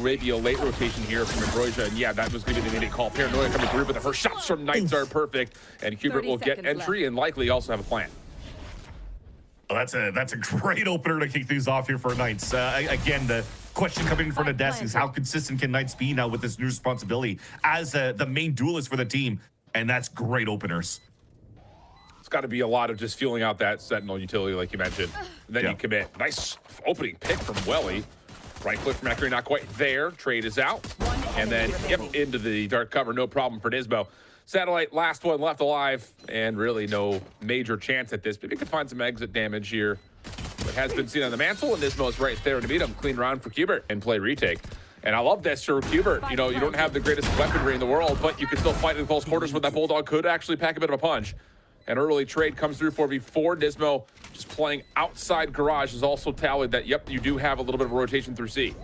Maybe a late rotation here from Ambrosia, and yeah, that was going to be the immediate call. Paranoia coming through, but the first shots from Knights are perfect, and Cubert will get entry and likely also have a plan. Well, that's a great opener to kick things off here for Knights. Again, the question coming in front of Des is how consistent can Knights be now with this new responsibility as the main duelist for the team, and that's great openers. It's got to be a lot of just feeling out that Sentinel utility like you mentioned. And then you commit. Nice opening pick from Welly. Right click from Mercury, not quite there. Trade is out. And then, into the dark cover. No problem for Nismo. Satellite, last one left alive. And really no major chance at this. Maybe could find some exit damage here. It has been seen on the mantle, and Nismo's right there to meet him. Clean round for Cubert and play retake. And I love this for Cubert. You know, you don't have the greatest weaponry in the world, but you can still fight in close quarters where that Bulldog could actually pack a bit of a punch. An early trade comes through 4v4. Nismo just playing outside garage is also tallied that, yep, you do have a little bit of a rotation through C.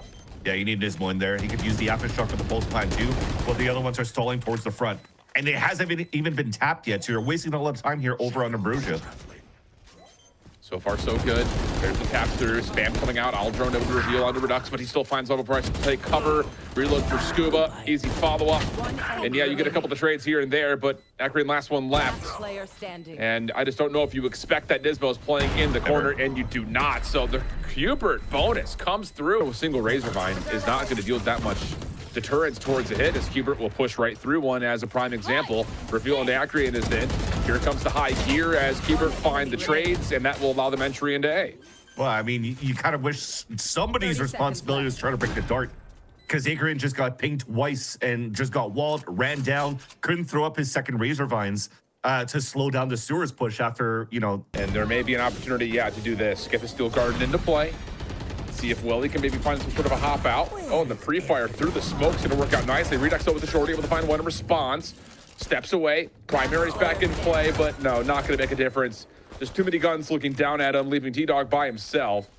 Yeah, you need Nismo in there. He could use the aftershock for the pulse plan too, while the other ones are stalling towards the front. And it hasn't even been tapped yet, so you're wasting a lot of time here over on Ambrosia. So far, so good. There's the tap through. Spam coming out. Aldrone able to reveal onto Redux, but he still finds Auto Price to play cover. Reload for Scuba. Easy follow-up. And yeah, you get a couple of trades here and there, but Akrian last one left. And I just don't know if you expect that Nismo is playing in the corner, and you do not. So the Cubert bonus comes through. A single Razorvine is not going to deal with that much deterrence towards the hit, as Cubert will push right through one as a prime example. Reveal into Akrian is in. Here comes the high gear as Cubert find the trades, and that will allow them entry into A. Well, I mean, you kind of wish somebody's responsibility was trying to break the dart, because Akrian just got pinged twice and just got walled, ran down, couldn't throw up his second Razorvines to slow down the Sewers push after, you know. And there may be an opportunity, yeah, to do this. Get the Steel Garden into play. See if Welly can maybe find some sort of a hop out. Oh, and the pre-fire through the smoke's gonna work out nicely. Redux over the shorty, able to find one in response. Steps away. Primary's back in play, but no, not gonna make a difference. There's too many guns looking down at him, leaving T-Dog by himself.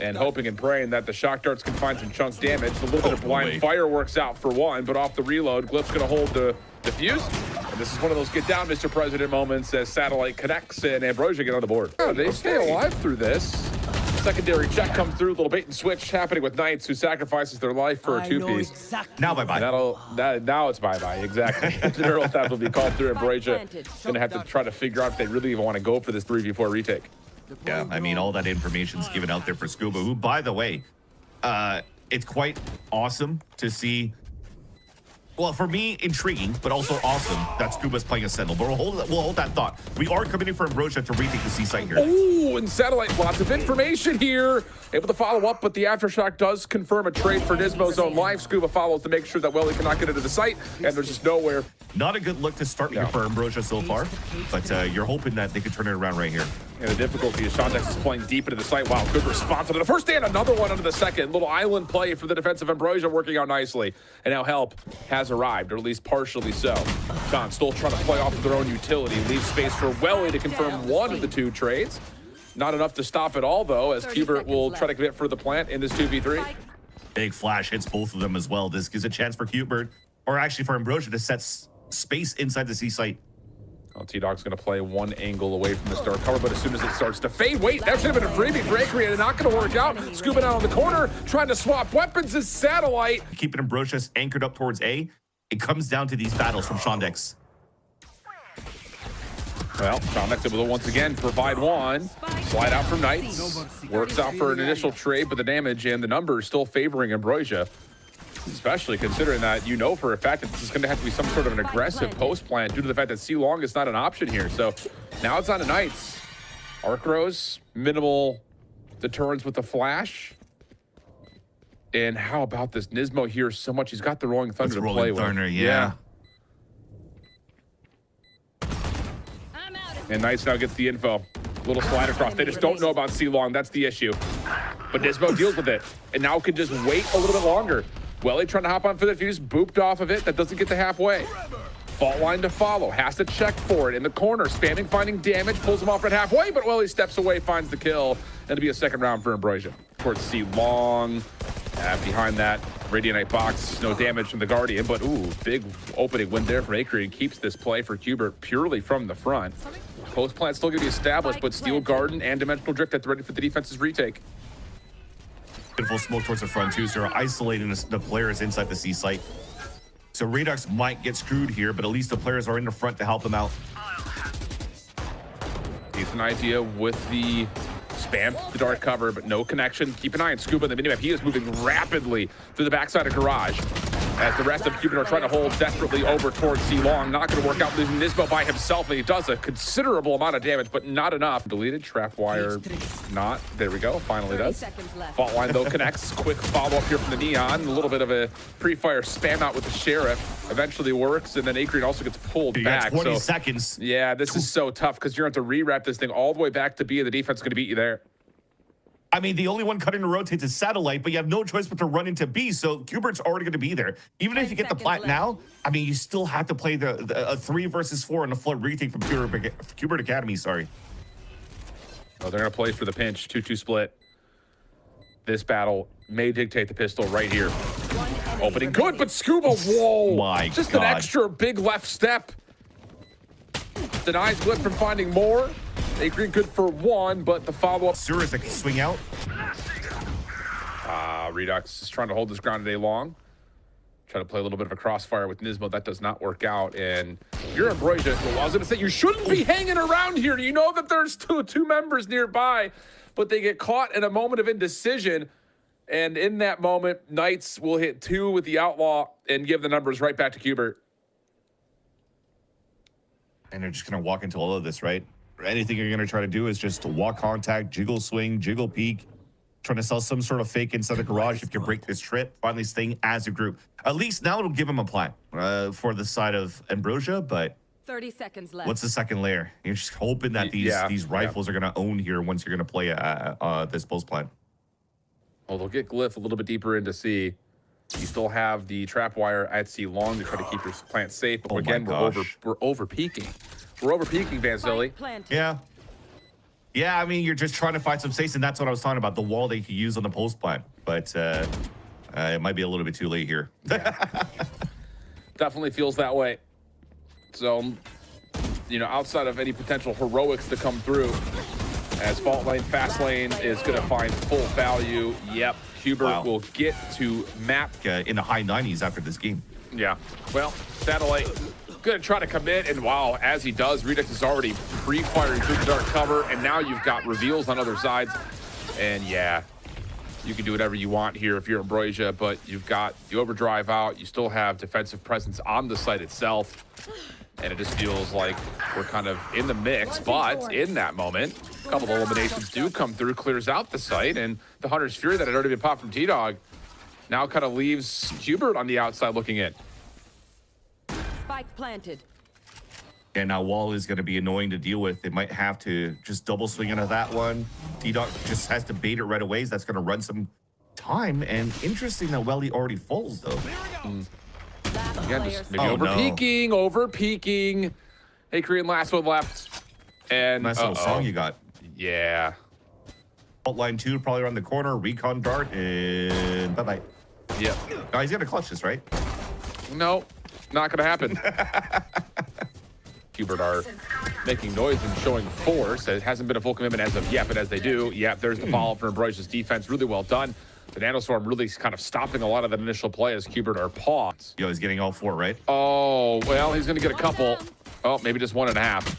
And hoping and praying that the shock darts can find some chunk damage. A little bit of blind fire works out for one, but off the reload, Glyph's gonna hold the defuse. And this is one of those get down, Mr. President moments as Satellite connects and Ambrosia get on the board. Oh, they stay alive through this. Secondary check comes through, a little bait and switch happening with Knights, who sacrifices their life for a two-piece. Exactly. Now bye-bye. Now it's bye-bye, exactly. General theft will be called through. Ambrosia gonna have to try to figure out if they really even want to go for this 3v4 retake. Yeah, I mean, all that information's given out there for Scuba, who, by the way, it's quite awesome to see. Well, for me, intriguing, but also awesome that Scuba's playing a Sentinel. But we'll hold that thought. We are committing for Ambrosia to retake the C site here. Oh, and Satellite, lots of information here. Able to follow up, but the Aftershock does confirm a trade for Nismo's own life. Scuba follows to make sure that Welly cannot get into the site, and there's just nowhere. Not a good look to start here for Ambrosia so far, but you're hoping that they can turn it around right here. And the difficulty is Shondex is playing deep into the site. Wow, good response into the first and another one into the second. Little island play for the defensive Ambrosia working out nicely. And now help has arrived, or at least partially so. Sean still trying to play off of their own utility. Leave space for Welly to confirm one of the two trades. Not enough to stop it all, though, as Cubert will try to commit for the plant in this 2v3. Big flash hits both of them as well. This gives a chance for Cubert, or actually for Ambrosia, to set space inside the C site. Well, T-Dog's going to play one angle away from this dark cover, but as soon as it starts to fade, wait, that should have been a freebie for Akrian, and not going to work out. Scooping out on the corner, trying to swap weapons is Satellite. Keeping Ambrosia anchored up towards A. It comes down to these battles from Shondex. Well, Shondex able to once again provide one. Slide out from Knights. Works out for an initial trade, but the damage and the numbers still favoring Ambrosia. Especially considering that you know for a fact that this is going to have to be some sort of an aggressive post plant due to the fact that C-Long is not an option here. So now it's on to Knights. Arc Rose, minimal deterrence with the flash. And how about this Nismo here so much? He's got the Rolling Thunder to play with. Yeah. And Knights now gets the info. Little slide across. They just don't know about C-Long. That's the issue. But Nismo deals with it. And now can just wait a little bit longer. Welly trying to hop on for the fuse, booped off of it. That doesn't get to halfway. Fault line to follow. Has to check for it in the corner. Spamming, finding damage, pulls him off at halfway, but Welly steps away, finds the kill. And it'll be a second round for Ambrosia. Towards C-Long. Behind that Radiant box, no damage from the Guardian, but ooh, big opening win there from Akrian. Keeps this play for Cubert purely from the front. Post plant still going to be established, but Steel Garden and Dimensional Drift at the ready for the defense's retake. Beautiful smoke towards the front too, so they're isolating the players inside the C site. So Redux might get screwed here, but at least the players are in the front to help them out. Decent idea with the spam, the dark cover, but no connection. Keep an eye on Scuba in the minimap. He is moving rapidly through the backside of Garage, as the rest of Cubert are trying to hold desperately over towards C-Long. Not going to work out, losing Nismo by himself, and he does a considerable amount of damage, but not enough. Deleted, trap wire, not. There we go, finally does. Fault line, though, connects. Quick follow-up here from the Neon. A little bit of a pre-fire spam out with the Sheriff. Eventually works, and then Acreon also gets pulled back. 20 seconds. Yeah, this is so tough, because you're going to have to re-wrap this thing all the way back to B, and the defense is going to beat you there. I mean, the only one cutting the rotates is Satellite, but you have no choice but to run into B, so Cubert's already going to be there. Even if you get the plat now, I mean, you still have to play a 3 versus 4 on the flood retake from Cubert Academy, sorry. Oh, they're going to play for the pinch, 2-2 split. This battle may dictate the pistol right here. Opening good, but Scuba, whoa! My Just God. an extra big left step. Denies Glyph from finding more. Acreon good for 1, but the follow-up. Surus that can swing out. Redux is trying to hold his ground today long. Try to play a little bit of a crossfire with Nismo. That does not work out. And you're Ambrosia. Well, I was going to say, you shouldn't be hanging around here. You know that there's two members nearby, but they get caught in a moment of indecision. And in that moment, Knights will hit 2 with the Outlaw and give the numbers right back to Cubert. And they're just going to walk into all of this, right? Anything you're going to try to do is just walk contact, jiggle swing, jiggle peek, trying to sell some sort of fake inside the garage if you break this trip, finally staying as a group. At least now it'll give them a plan for the side of Ambrosia, but 30 seconds left. what's the second layer? You're just hoping that these rifles are going to own here once you're going to play this post plan. Well, they'll get Glyph a little bit deeper into C. You still have the trap wire at C long to try to keep your plant safe. But again, we're over peaking. We're over peaking, Van Zilli. Yeah. Yeah, I mean, you're just trying to find some space, and that's what I was talking about, the wall they could use on the post plan. But it might be a little bit too late here. Definitely feels that way. So, you know, outside of any potential heroics to come through, as Fault Lane, Fast Lane is going to find full value. Yep, Cubert will get to map. In the high 90s after this game. Yeah, well, Satellite going to try to commit, and wow, as he does, Redux is already pre-firing through the dark cover, and now you've got reveals on other sides. And yeah, you can do whatever you want here if you're Ambrosia, but you've got the overdrive out. You still have defensive presence on the site itself, and it just feels like we're kind of in the mix. But in that moment, a couple of eliminations do come through, clears out the site, and the Hunter's Fury that had already been popped from T-Dog now kind of leaves Cubert on the outside looking in. Spike planted. And now Wall is going to be annoying to deal with. They might have to just double swing into that one. T-Dog just has to bait it right away. So that's going to run some time. And interesting that Welly already falls, though. Again, just maybe over peaking. Acreon last one left. And nice little song you got. Yeah. Line 2 probably around the corner. Recon dart and bye-bye. Yep. Oh, he's going to clutch this, right? No, not going to happen. Cubert are making noise and showing force. It hasn't been a full commitment as of yet, but as they do, there's the follow-up for Ambrosia's defense. Really well done. The Nanostorm really kind of stopping a lot of that initial play as Cubert are paused. Yo, he's getting all 4, right? Oh, well, he's going to get a couple. Oh, maybe just 1.5.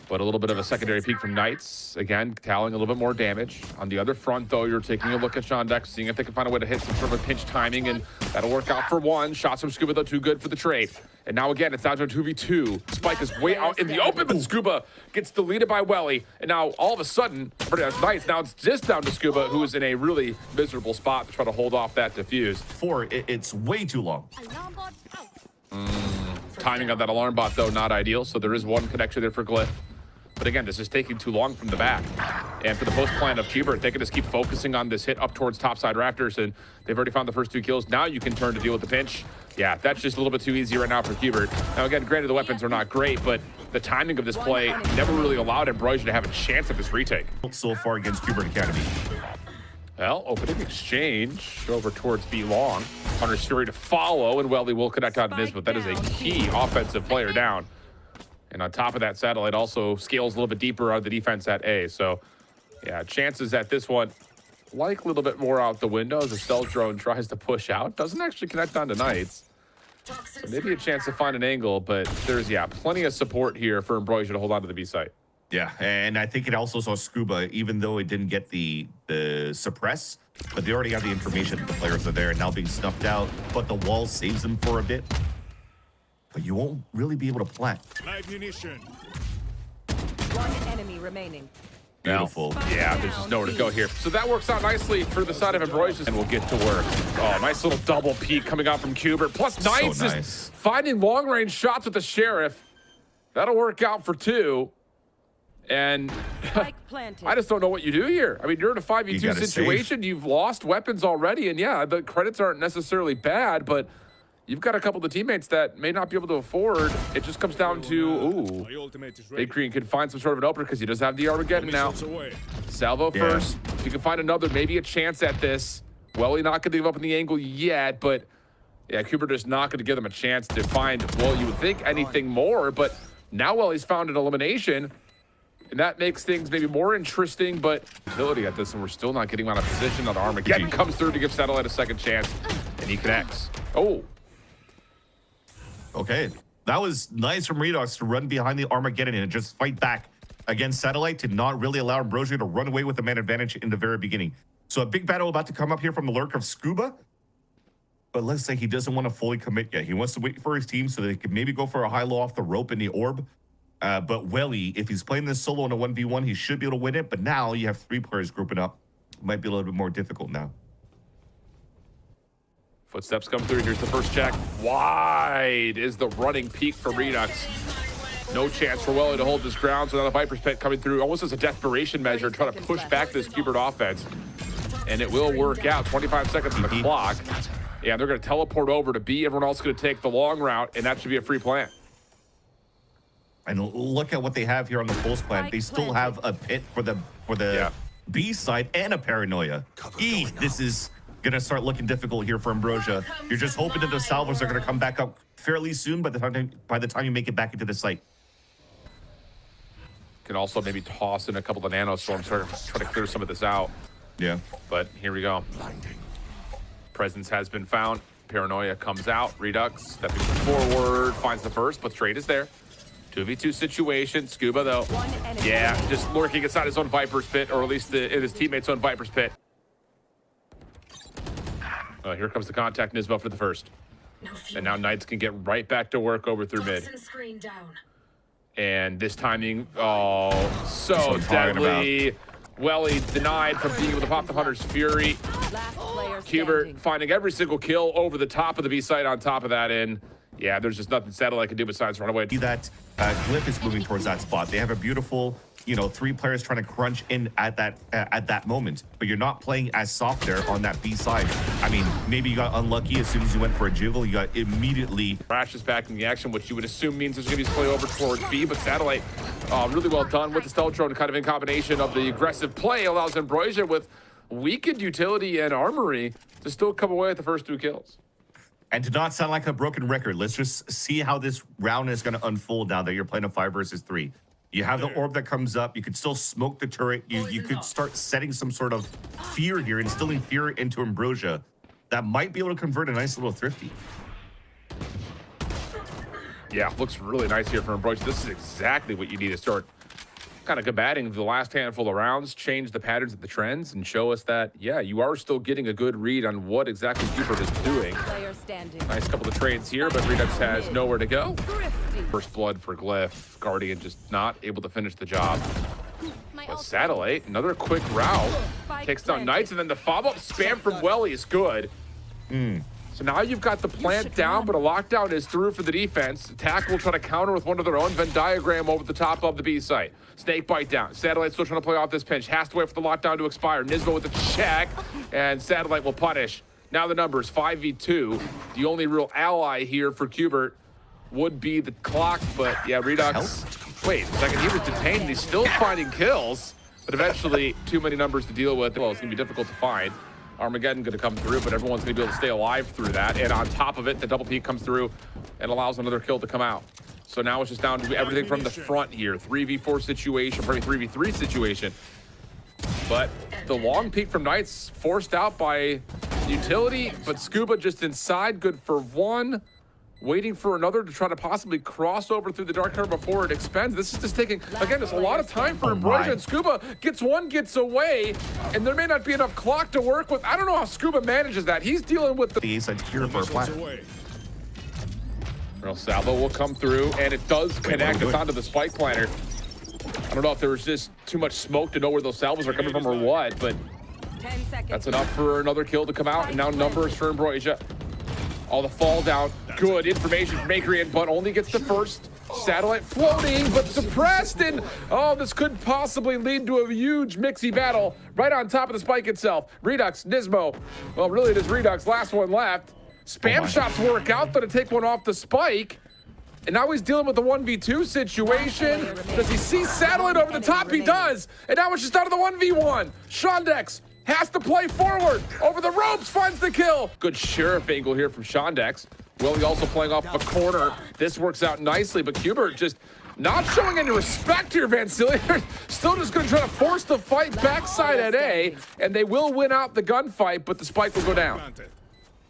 But a little bit of a secondary peek from Knights. Again, tallying a little bit more damage. On the other front, though, you're taking a look at Sean Dex, seeing if they can find a way to hit some sort of a pinch timing, and that'll work out for 1. Shots from Scuba, though, too good for the trade. And now, again, it's down to a 2v2. Spike is way out in the open, but Scuba gets deleted by Welly. And now, all of a sudden, it's Knights. Now it's just down to Scuba, who is in a really miserable spot to try to hold off that defuse. 4, it's way too long. Timing on that alarm bot, though, not ideal. So there is 1 connection there for Glyph. But again, this is taking too long from the back. And for the post plan of Cubert, they can just keep focusing on this hit up towards topside rafters, and they've already found the first 2 kills. Now you can turn to deal with the pinch. Yeah, that's just a little bit too easy right now for Cubert. Now again, granted the weapons are not great, but the timing of this play never really allowed Ambrosia to have a chance at this retake. So far against Cubert Academy. Well, opening exchange over towards B long. Hunter's Fury to follow, and Welly will connect on this, but that is a key offensive player down. And on top of that, Satellite also scales a little bit deeper on the defense at A. So, yeah, chances at this one like a little bit more out the window as the stealth drone tries to push out. Doesn't actually connect onto Knights. So maybe a chance to find an angle, but there's, yeah, plenty of support here for Ambrosia to hold on to the B site. Yeah, and I think it also saw Scuba, even though it didn't get the suppress, but they already have the information that the players are there and now being snuffed out, but the wall saves them for a bit. But you won't really be able to plant. Live munition. One enemy remaining. Beautiful. Yeah, there's just nowhere to go here. So that works out nicely for the side of Ambrosia, and we'll get to work. Oh, nice little double peek coming out from Cubert. Plus Knights So nice. is finding long-range shots with the Sheriff. That'll work out for 2. And Spike planted. I just don't know what you do here. I mean, you're in a 5v2 gotta situation. save. You've lost weapons already. And yeah, the credits aren't necessarily bad, but you've got a couple of the teammates that may not be able to afford. It just comes down to, ooh, My ultimate is ready. Big Green can find some sort of an opener because he does have the Armageddon now. Missiles away. Salvo Yeah. first. If you can find another, maybe a chance at this. Welly not going to give up on the angle yet, but yeah, Cubert is not going to give them a chance to find, well, you would think anything more, but now Welly's found an elimination, and that makes things maybe more interesting, but ability at this, and we're still not getting him out of position. Now the Armageddon comes through to give Satellite a second chance, and he connects. Oh, Okay, that was nice from Redox to run behind the Armageddon and just fight back against Satellite to not really allow Ambrosia to run away with the man advantage in the very beginning. So a big battle about to come up here from the lurk of Scuba. But let's say he doesn't want to fully commit yet. He wants to wait for his team so they can maybe go for a high-low off the rope in the orb. But Welly, if he's playing this solo in a 1v1, he should be able to win it. But now you have 3 players grouping up. It might be a little bit more difficult now. footsteps come through. Here's the first check. Wide is the running peak for Redux. No chance for Welly to hold his ground. So now the Viper's Pit coming through almost as a desperation measure, trying to push back this Cubert offense. And it will work out. 25 seconds on the clock. Yeah, they're going to teleport over to B. Everyone else is going to take the long route, and that should be a free plant. And look at what they have here on the Pulse plant. They still have a pit for the B side and a paranoia. This is gonna start looking difficult here for Ambrosia. You're just hoping that the salvos are gonna come back up fairly soon by the time you make it back into the site. Can also maybe toss in a couple of nanostorms, try to clear some of this out. Yeah. But here we go. Presence has been found. Paranoia comes out. Redux stepping forward, finds the first, but trade is there. 2v2 situation. Scuba, though, yeah, just lurking inside his own Viper's Pit, or at least in his teammate's own Viper's Pit. Here comes the contact, Nisbo for the first. And now Knights can get right back to work over through mid. And this timing, oh, so deadly. Welly denied from being able to pop the Hunter's Fury. Cubert finding every single kill over the top of the B site on top of that, and yeah, there's just nothing Satellite can do besides run away. See that Glyph is moving towards that spot. They have a beautiful, 3 players trying to crunch in at that moment, but you're not playing as soft there on that B side. I mean, maybe you got unlucky as soon as you went for a jiggle, you got immediately Rashes back in the action, which you would assume means there's gonna be a play over towards B, but Satellite really well done with the stealth drone, kind of in combination of the aggressive play allows Ambrosia with weakened utility and armory to still come away with the first 2 kills. And to not sound like a broken record, let's just see how this round is going to unfold now that you're playing a 5 versus 3. You have the orb that comes up. You could still smoke the turret. You could start setting some sort of fear here, instilling fear into Ambrosia. That might be able to convert a nice little thrifty. Yeah, looks really nice here for Ambrosia. This is exactly what you need to start kind of combating the last handful of rounds, change the patterns of the trends, and show us that, yeah, you are still getting a good read on what exactly Cubert is doing. Nice couple of trades here, but Redux has nowhere to go. First blood for Glyph. Guardian just not able to finish the job. But Satellite, another quick route. Takes down Knights, and then the follow-up spam from Welly is good. So now you've got the plant down, but a lockdown is through for the defense. Attack will try to counter with one of their own Venn diagram over the top of the B site. Snake bite down. Satellite still trying to play off this pinch. Has to wait for the lockdown to expire. Nisbo with the check, and Satellite will punish. Now the numbers 5v2. The only real ally here for Cubert would be the clock, but yeah, Redux. Wait a second, he was detained. He's still finding kills, but eventually too many numbers to deal with. Well, it's gonna be difficult to find. Armageddon going to come through, but everyone's going to be able to stay alive through that. And on top of it, the double peek comes through and allows another kill to come out. So now it's just down to everything from the front here. 3v4 situation, probably 3v3 situation. But the long peek from Knights forced out by utility, but Scuba just inside, good for one. Waiting for another to try to possibly cross over through the dark cover before it expends. This is just taking, again, just a lot of time for Ambrosia, and Scuba gets one, gets away, and there may not be enough clock to work with. I don't know how Scuba manages that. He's dealing with the A-side's here for a plant. Real salvo will come through, and it does connect. It's onto the spike planter. I don't know if there was just too much smoke to know where those salvos are coming from or what, but 10 seconds. that's enough for another kill to come out, and now numbers for Ambrosia. All the fall down, good information from Akrian, but only gets the first. Satellite floating, but suppressed, and oh, this could possibly lead to a huge mixy battle right on top of the spike itself. Redux, Nismo, well, really it is Redux, last one left. Spam shots work out, though, to take one off the spike. And now he's dealing with the 1v2 situation. Does he see Satellite over the top? He does. And now it's just out of the 1v1. Shondex has to play forward. Over the ropes, finds the kill. Good sheriff angle here from Shondex. Willie also playing off a corner. This works out nicely, but Cubert just not showing any respect here, Vancillier. Still just going to try to force the fight backside at A, and they will win out the gunfight, but the spike will go down.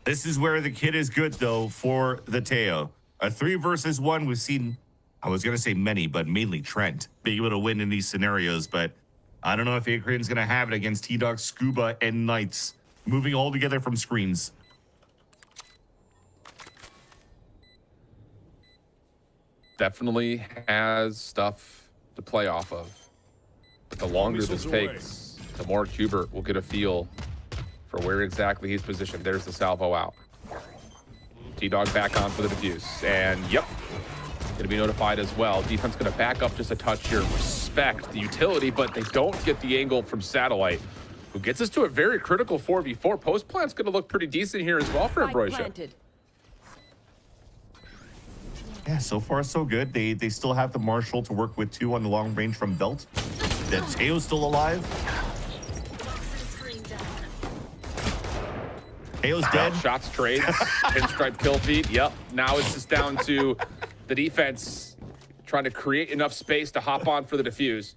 This is where the kid is good, though, for the Teo. A 3 versus 1, we've seen, I was going to say many, but mainly Trent being able to win in these scenarios. But I don't know if Akrian's going to have it against T-Dog, Scuba, and Knights, moving all together from screens. Definitely has stuff to play off of. But the longer this takes, the more Cubert will get a feel for where exactly he's positioned. There's the salvo out. T-Dog back on for the defuse. And yep, gonna be notified as well. Defense gonna back up just a touch here. Respect the utility, but they don't get the angle from Satellite, who gets us to a very critical 4v4. Post plant's gonna look pretty decent here as well for Ambrosia. Yeah, so far so good. They still have the Marshall to work with 2 on the long range from Belt. The Teo's still alive. Teo's dead. Shots, trades, pinstripe kill feed. Yep. Now it's just down to the defense trying to create enough space to hop on for the defuse.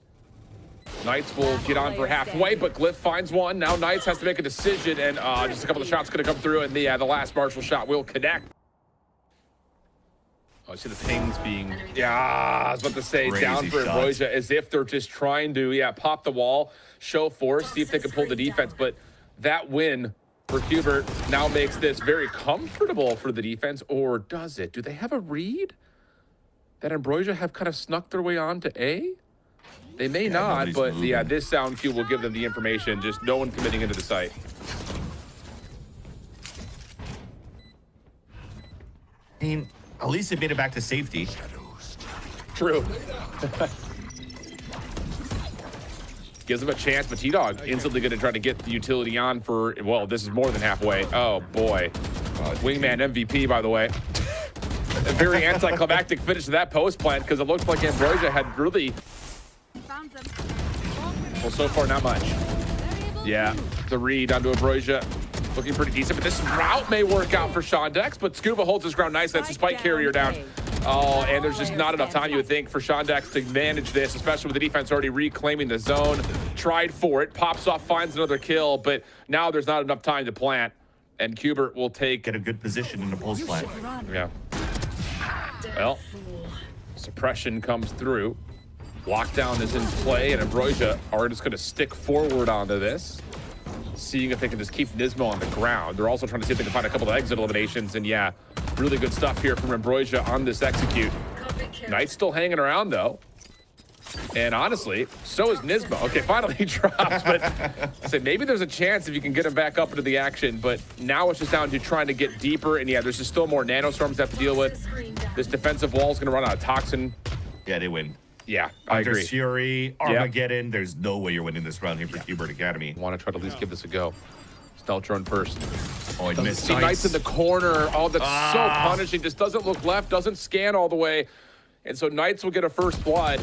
Knights will get on for halfway, but Glyph finds one. Now Knights has to make a decision, and just a couple of shots going to come through, and the last Marshall shot will connect. Oh, I see the pings being, I was about to say, crazy down for Ambrosia, as if they're just trying to, pop the wall, show force, see if they can pull the defense. But that win for Cubert now makes this very comfortable for the defense, or does it? Do they have a read that Ambrosia have kind of snuck their way on to A? They may not, but this sound cue will give them the information, just no one committing into the site. I mean, at least they made it back to safety. True. Gives him a chance, but T-Dog instantly going to try to get the utility on for, well, this is more than halfway. Oh, boy. Wingman MVP, by the way. A very anticlimactic finish to that post plant, because it looked like Ambrosia had really... Well, so far, not much. Yeah, the read onto Ambrosia. Looking pretty decent, but this route may work out for Shondex, but Scuba holds his ground nice. That's a spike carrier down. Oh, and there's just not enough time, you would think, for Shondex to manage this, especially with the defense already reclaiming the zone. Tried for it, pops off, finds another kill, but now there's not enough time to plant, and Cubert will get a good position in the post plant. Yeah. Well, suppression comes through. Lockdown is in play, and Ambrosia are just going to stick forward onto this, seeing if they can just keep Nismo on the ground. They're also trying to see if they can find a couple of exit eliminations, and yeah, really good stuff here from Ambrosia on this execute. Knight's still hanging around, though. And honestly, so is Nismo. Okay, finally he drops, but I say maybe there's a chance if you can get him back up into the action, but now it's just down to trying to get deeper, and yeah, there's just still more nanostorms to have to deal with. This defensive wall is going to run out of toxin. Yeah, they win. Yeah, I agree. Fury, Armageddon, there's no way you're winning this round here for Cubert Academy. Want to try to at least give this a go. Stealth drone first. Oh, he missed. See Knights in the corner. Oh, that's so punishing. Just doesn't look left, doesn't scan all the way. And so Knights will get a first blood.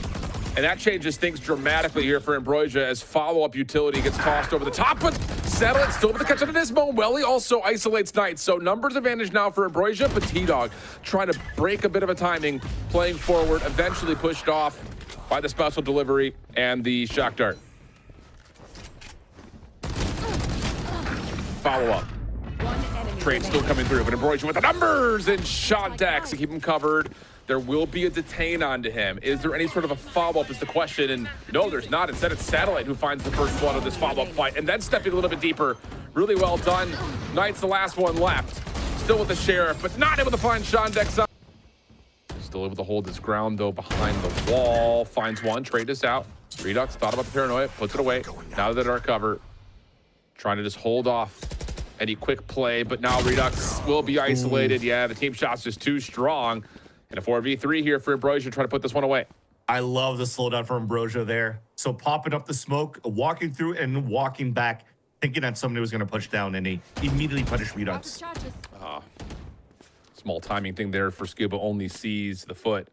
And that changes things dramatically here for Ambrosia as follow-up utility gets tossed over the top, but Satellite still with the catch up to Nismo. Welly also isolates Knights. So numbers advantage now for Ambrosia, but T-Dog trying to break a bit of a timing, playing forward, eventually pushed off by the special delivery and the shock dart. follow-up. Trade still coming through, but Ambrosia with the numbers and Shondex to keep him covered. There will be a detain onto him. Is there any sort of a follow-up is the question, and no, there's not. Instead, it's Satellite who finds the first blood of this follow-up fight, and then stepping a little bit deeper. Really well done. Knight's the last one left. Still with the Sheriff, but not able to find Shondex on. Still able to hold his ground, though, behind the wall. Finds one, trade this out. Redux thought about the paranoia, puts it away. Now that they're cover, trying to just hold off any quick play, but now Redux will be isolated. Yeah, the team shot's just too strong. And a 4v3 here for Ambrosia trying to put this one away. I love the slowdown for Ambrosia there. So popping up the smoke, walking through and walking back, thinking that somebody was going to push down, and he immediately punished Redux. Small timing thing there for Scuba, only sees the foot.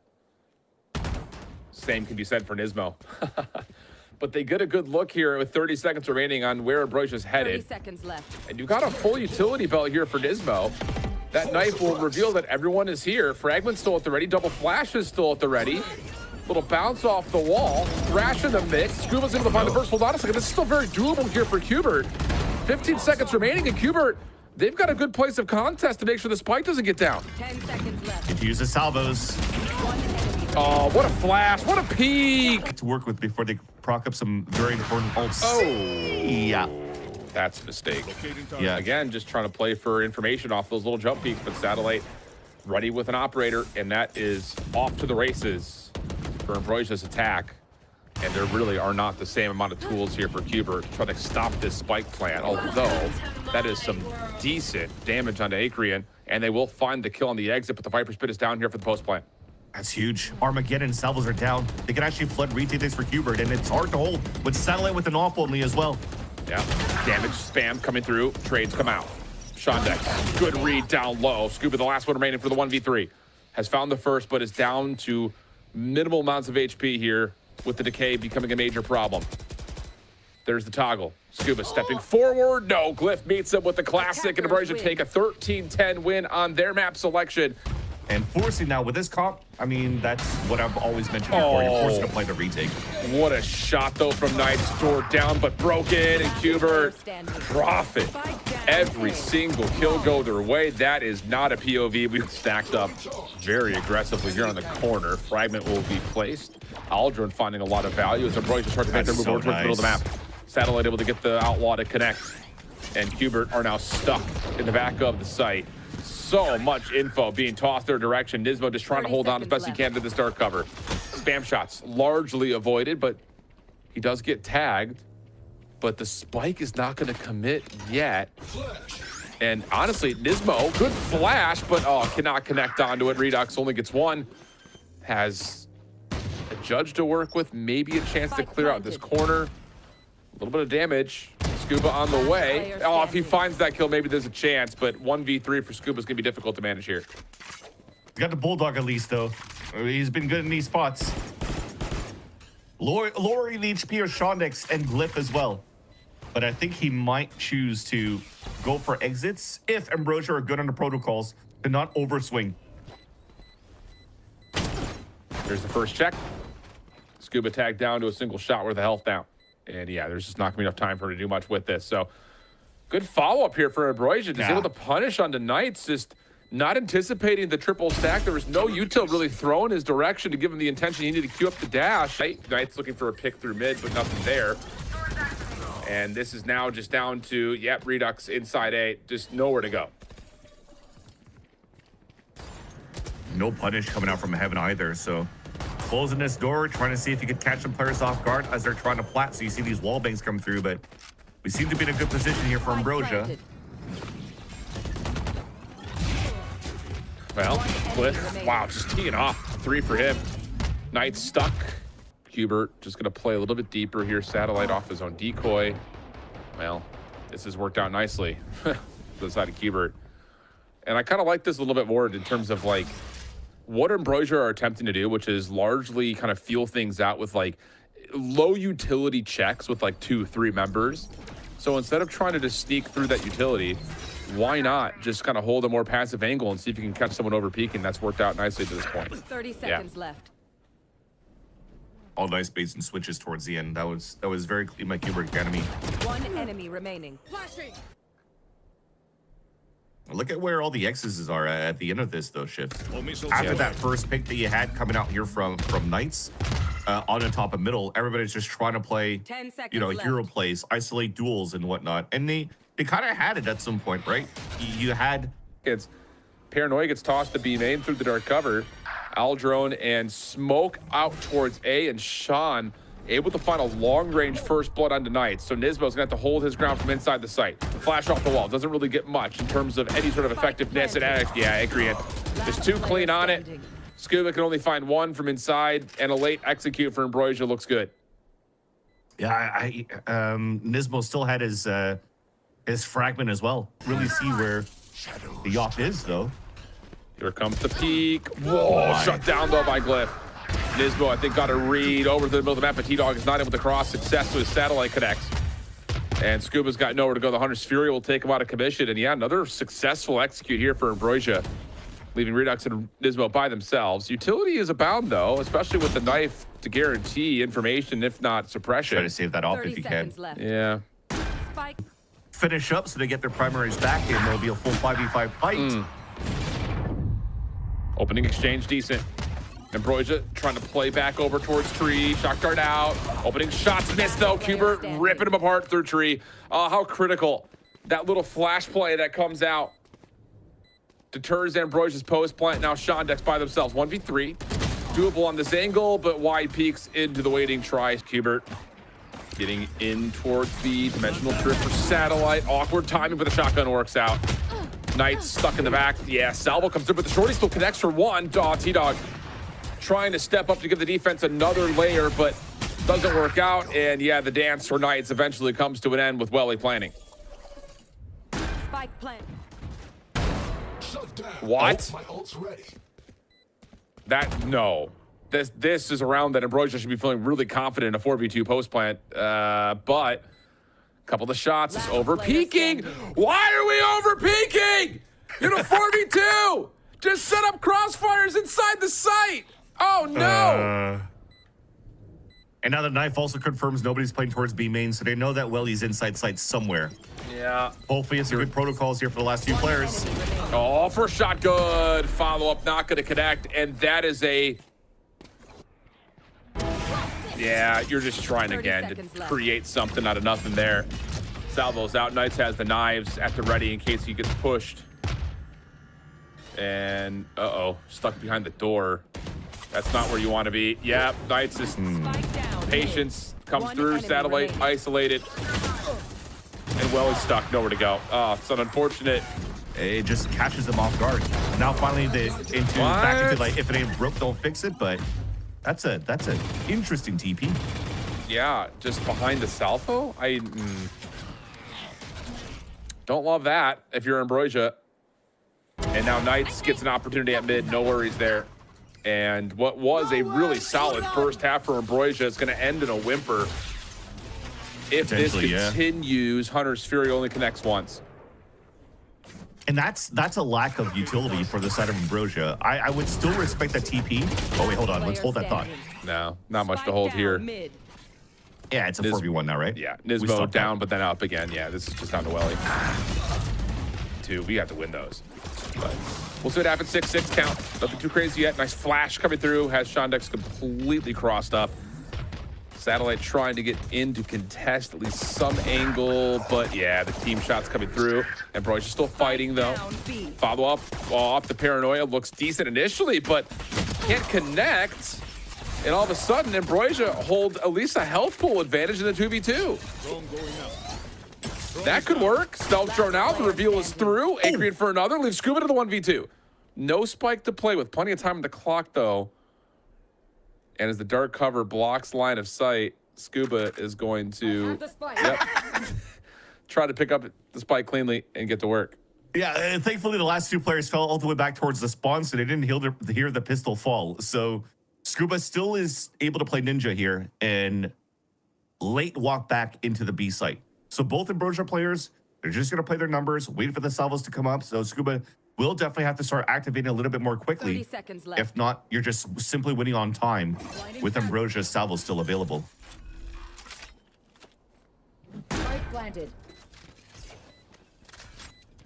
Same can be said for Nismo. But they get a good look here with 30 seconds remaining on where Ambrosia's headed. 30 seconds left. And you've got a full utility belt here for Nismo. That knife will reveal that everyone is here. Fragment's still at the ready. Double Flash is still at the ready. Little bounce off the wall. Thrash in the mix. Scuba's able to find the first. Hold on a second. This is still very doable here for Cubert. 15 seconds remaining, and Cubert, they've got a good place of contest to make sure the spike doesn't get down. 10 seconds left. Get to use the salvos. Oh, what a flash. What a peek. To work with before they proc up some very important ults. Oh. Yeah. That's a mistake. Yeah. Again, just trying to play for information off those little jump peaks, but Satellite ready with an operator, and that is off to the races for Ambrosia's attack. And there really are not the same amount of tools here for Cubert to try to stop this spike plan, although that is some decent damage onto Acreon, and they will find the kill on the exit, but the Viper Spit is down here for the post plan. That's huge. Armageddon and salvos are down. They can actually flood retake this for Cubert, and it's hard to hold with Satellite with an op only as well. Yeah, damage spam coming through. Trades come out. Shondex, good read down low. Scuba, the last one remaining for the 1v3. Has found the first, but is down to minimal amounts of HP here, with the decay becoming a major problem. There's the toggle. Scuba stepping forward. No, Glyph meets him with the classic, and Ambrosia take a 13-10 win on their map selection. And forcing now with this comp, I mean, that's what I've always mentioned before. You're forcing to play the retake. What a shot, though, from Knight's door down, but broken, and Cubert profit. Every single kill go their way. That is not a POV. We've stacked up very aggressively here on the corner. Fragment will be placed. Aldrin finding a lot of value as Ambrosia starts to make their move over towards the middle of the map. Satellite able to get the Outlaw to connect, and Cubert are now stuck in the back of the site. So much info being tossed their direction. Nismo just trying to hold on as best he can to this dark cover. Spam shots largely avoided, but he does get tagged. But the spike is not going to commit yet. And honestly, Nismo, good flash, but cannot connect onto it. Redux only gets one. Has a judge to work with, maybe a chance to clear out this corner. A little bit of damage. Scuba on the way. Oh, if he finds that kill, maybe there's a chance, but 1v3 for Scuba's gonna be difficult to manage here. He's got the Bulldog at least, though. He's been good in these spots. Lowering the HP of Shondex and Glyph as well. But I think he might choose to go for exits if Ambrosia are good under protocols to not overswing. There's the first check. Scuba tagged down to a single shot worth of health down. And yeah, there's just not gonna be enough time for her to do much with this. So good follow-up here for Ambrosia. Just able to punish on the Knights, just not anticipating the triple stack. There was no util really thrown his direction to give him the intention he needed to queue up the dash. Knights looking for a pick through mid, but nothing there. And this is now just down to, yep, Redux inside A, just nowhere to go. No punish coming out from heaven either, so closing this door, trying to see if you could catch some players off guard as they're trying to plat. So you see these wall bangs come through, but we seem to be in a good position here for Ambrosia. Well, Glyph, wow, just teeing off. 3 for him. Knight stuck. Cubert just going to play a little bit deeper here. Satellite off his own decoy. Well, this has worked out nicely for the side of Cubert. And I kind of like this a little bit more in terms of like what Ambrosia are attempting to do, which is largely kind of feel things out with like low utility checks with like 2-3 members. So instead of trying to just sneak through that utility, why not just kind of hold a more passive angle and see if you can catch someone over peaking? That's worked out nicely to this point. 30 seconds left. All nice baits and switches towards the end. That was very clean by Cubert Academy. One enemy remaining. Look at where all the X's are at the end of this, though, Shift. After that first pick that you had coming out here from Knights, on the top of middle, everybody's just trying to play, 10 seconds you know, left. hero plays, isolate duels and whatnot. And they kind of had it at some point, right? You had... It's Paranoia gets tossed to B main through the dark cover. Aldrone and Smoke out towards A, and Sean able to find a long-range first blood onto Knights. So Nisbo's gonna have to hold his ground from inside the site. Flash off the wall doesn't really get much in terms of any sort of effectiveness. And yeah, I agree. It's too clean on it. Scuba can only find one from inside, and a late execute for Ambrosia looks good. Yeah, Nismo still had his fragment as well. Really see where the op is, though. Here comes the peak. Whoa, shut down though by Glyph. Nismo, I think, got a read over to the middle of the map, but T-Dog is not able to cross successfully. Satellite connects. And Scuba's got nowhere to go. The Hunter's Fury will take him out of commission. And yeah, another successful execute here for Ambrosia, leaving Redux and Nismo by themselves. Utility is abound, though, especially with the knife to guarantee information, if not suppression. Try to save that off if you can. Left. Yeah. Spike. Finish up so they get their primaries back, and there'll be a full 5v5 fight. Opening exchange decent. Ambrosia trying to play back over towards tree. Shock dart out. Opening shots missed though. Cubert ripping him apart through tree. How critical that little flash play that comes out deters Ambrosia's post plant. Now Shondex by themselves. 1v3. Doable on this angle, but wide peeks into the waiting try. Cubert getting in towards the dimensional trip for Satellite. Awkward timing, but the shotgun works out. Knights stuck in the back. Yeah, Salvo comes through, but the shorty still connects for one. T-Dog trying to step up to give the defense another layer, but doesn't work out. And yeah, the dance for Knights eventually comes to an end with Welly planning. Spike plant. What? My ult's ready. No. This is a round that Ambrosia should be feeling really confident in a 4v2 post plant. But a couple of the shots is over peaking. Why are we over peaking? In a 4v2! Just set up crossfires inside the site. Oh no! And now the knife also confirms nobody's playing towards B main, so they know that Welly's inside sight somewhere. Yeah. Hopefully it's some good protocols here for the last few players. Oh, first shot good. Follow up not going to connect, and that is a... Yeah, you're just trying again to create something out of nothing there. Salvo's out. Knights has the knives at the ready in case he gets pushed. And, stuck behind the door. That's not where you want to be. Yeah, Knights is... Patience comes through. Satellite isolated. And Welly's stuck. Nowhere to go. Oh, it's an unfortunate... It just catches them off guard. Now finally back into like, if it ain't broke, don't fix it, but... That's an interesting TP. Yeah, just behind the Salvo? Don't love that if you're Ambrosia. And now Knights gets an opportunity at mid. No worries there. And what was a really solid first half for Ambrosia is going to end in a whimper. If this continues, Hunter's Fury only connects once. And that's a lack of utility for the side of Ambrosia. I would still respect that TP. Oh, wait, hold on. Let's hold that thought. No, not much to hold here. Yeah, it's a 4v1 now, right? Yeah, Nismo down, but then up again. Yeah, this is just down to Welly. We got to win those. But we'll see what happens. 6-6 count. Nothing too crazy yet. Nice flash coming through. Has Shondex completely crossed up. Satellite trying to get in to contest at least some angle, but yeah, the team shots coming through. Ambrosia still fighting though. Follow up off the Paranoia looks decent initially, but can't connect. And all of a sudden, Ambrosia hold at least a health pool advantage in the 2v2. That could work. Stealth drone out. The reveal is through. Acreon for another. Leaves Scuba to the 1v2. No spike to play with. Plenty of time on the clock, though. And as the dark cover blocks line of sight, Scuba is going to try to pick up the spike cleanly and get to work. Yeah, and thankfully the last two players fell all the way back towards the spawn, so they didn't hear the pistol fall. So Scuba still is able to play Ninja here and late walk back into the B site. So both Ambrosia players, they're just going to play their numbers, wait for the salvos to come up. So Scuba will definitely have to start activating a little bit more quickly. 30 seconds left. If not, you're just simply winning on time with Ambrosia's salvos still available. Spike planted.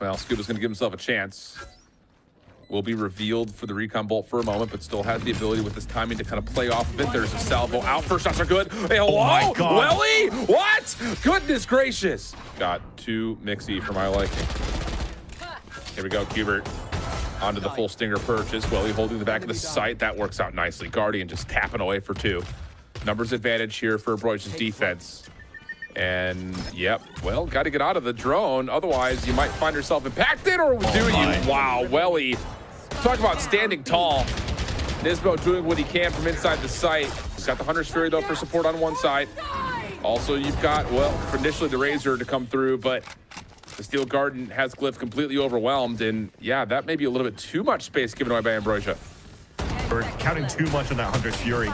Well, Scuba's going to give himself a chance. Will be revealed for the recon bolt for a moment, but still has the ability with this timing to kind of play off of it. There's a salvo out. First shots are good. Hey, hello? Oh my God. Welly? What? Goodness gracious. Got too mixy for my liking. Here we go, Cubert. Onto the full stinger purchase. Welly holding the back of the site. That works out nicely. Guardian just tapping away for 2. Numbers advantage here for Broich's defense. And, yep, well, got to get out of the drone. Otherwise, you might find yourself impacted, or do you? Wow, Welly. Talk about standing tall. Nisbo doing what he can from inside the site. He's got the Hunter's Fury, though, for support on one side. Also, you've got, well, for initially the Razor to come through, but the Steel Garden has Glyph completely overwhelmed. And, yeah, that may be a little bit too much space given away by Ambrosia. We're counting too much on that Hunter's Fury.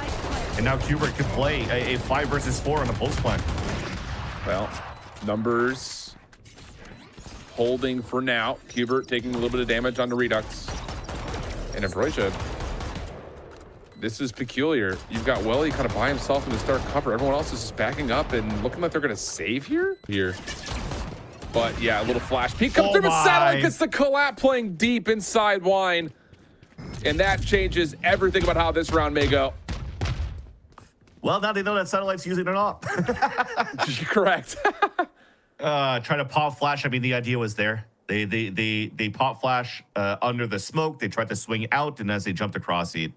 And now Cubert could play a 5 versus 4 on the post plan. Well, numbers holding for now. Cubert taking a little bit of damage on the Redux. And Ambrosia, this is peculiar. You've got Welly kind of by himself in the start cover. Everyone else is just backing up and looking like they're going to save here. But yeah, a little flash peek comes through, but Satellite gets the collab playing deep inside Wine. And that changes everything about how this round may go. Well, now they know that Satellite's using it off. Correct. Trying to pop flash. I mean, the idea was there. They pop flash under the smoke. They tried to swing out, and as they jumped across it,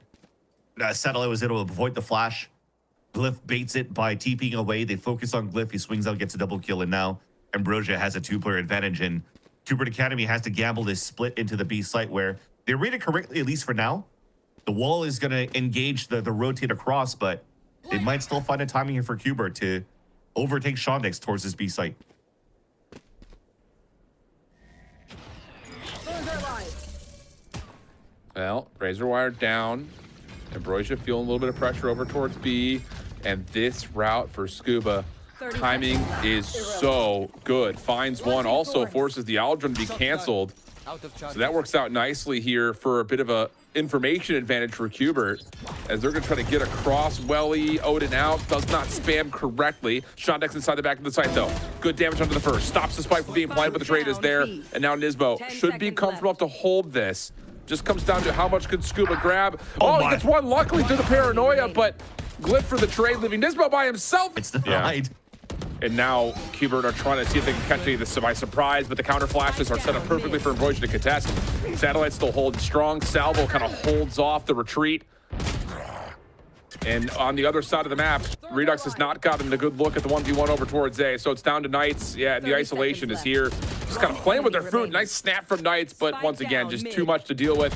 Satellite was able to avoid the flash. Glyph baits it by TPing away. They focus on Glyph. He swings out, gets a double kill, and now Ambrosia has a 2-player advantage. And Cubert Academy has to gamble this split into the B site where they read it correctly, at least for now. The wall is going to engage the rotate across, but they might still find a timing here for Cubert to overtake Shondex towards this B site. Well, Razor Wire down. Ambrosia feeling a little bit of pressure over towards B. And this route for Scuba, timing is so good. Finds one, also forces the Aldrin to be canceled. So that works out nicely here for a bit of a information advantage for Cubert, as they're going to try to get across. Welly, Odin out, does not spam correctly. Shondex inside the back of the site, though. Good damage onto the first. Stops the spike from being planted, but the trade is there. And now Nisbo should be comfortable enough to hold this. Just comes down to how much could Scuba grab. Oh, he gets one, luckily, through the paranoia, but Glyph for the trade, leaving Nisbo by himself. It's denied. Yeah. And now Cubert are trying to see if they can catch any of this by surprise, but the counter flashes are set up perfectly for Ambrosia to contest. Satellite still holds strong. Salvo kind of holds off the retreat. And on the other side of the map, Redux has not gotten a good look at the 1v1 over towards A, so it's down to Knights. Yeah, the isolation is here. Just kind of playing with their food. Nice snap from Knights, but once again, just too much to deal with.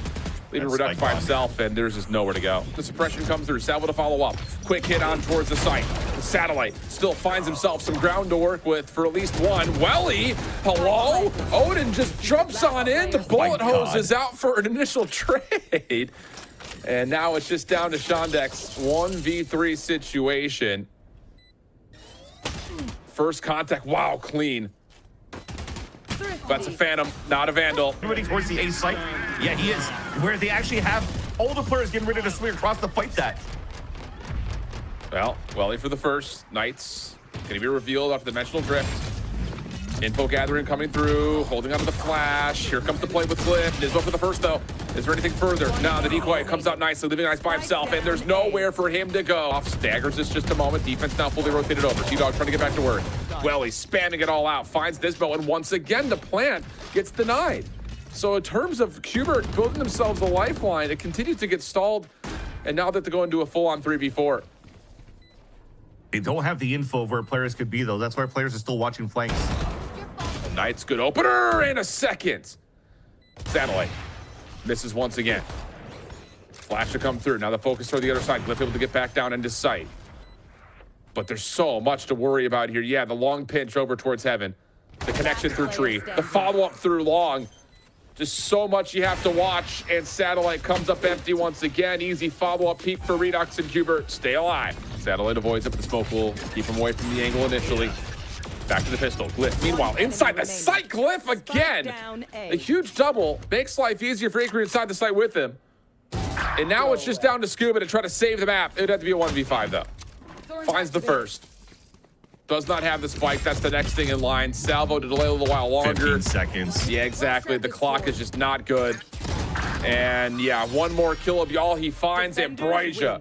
Leaving Redux by himself, and there's just nowhere to go. The suppression comes through. Salvo to follow up. Quick hit on towards the site. The Satellite still finds himself some ground to work with for at least one. Welly, hello? Odin just jumps on in. The bullet hose is out for an initial trade. And now it's just down to Shondex. 1v3 situation. First contact. Wow, clean. That's a Phantom, not a Vandal. Moving towards the A site. Yeah, he is. Where they actually have all the players getting ready to swing across to fight that. Well, Welly for the first. Knights going to be revealed after the dimensional drift. Info gathering coming through, holding onto the flash. Here comes the play with Glyph. Nisbo for the first, though. Is there anything further? No, the decoy comes out nicely, leaving Knights by himself, and there's nowhere for him to go. Off staggers this just a moment. Defense now fully rotated over. T-Dog trying to get back to work. Welly spamming it all out, finds Nisbo, and once again, the plant gets denied. So in terms of Cubert building themselves a lifeline, it continues to get stalled, and now that they're going to a full-on 3v4. They don't have the info of where players could be, though. That's why players are still watching flanks. Knights, good opener, and a second. Satellite misses once again. Flash to come through. Now the focus toward the other side. Glyph able to get back down into sight. But there's so much to worry about here. Yeah, the long pinch over towards Heaven. The connection through Tree. The follow-up through Long. Just so much you have to watch, and Satellite comes up empty once again. Easy follow-up peek for Redux and Cubert. Stay alive. Satellite avoids it, but the smoke will keep him away from the angle initially. Back to the pistol. Glyph, meanwhile, inside the site. Glyph again. A huge double makes life easier for Acre inside the site with him. And now it's just down to Scuba to try to save the map. It would have to be a 1v5, though. Finds the first. Does not have the spike. That's the next thing in line. Salvo to delay a little while longer. 15 seconds. Yeah, exactly. The clock is just not good. And yeah, one more kill of y'all he finds, and Brazier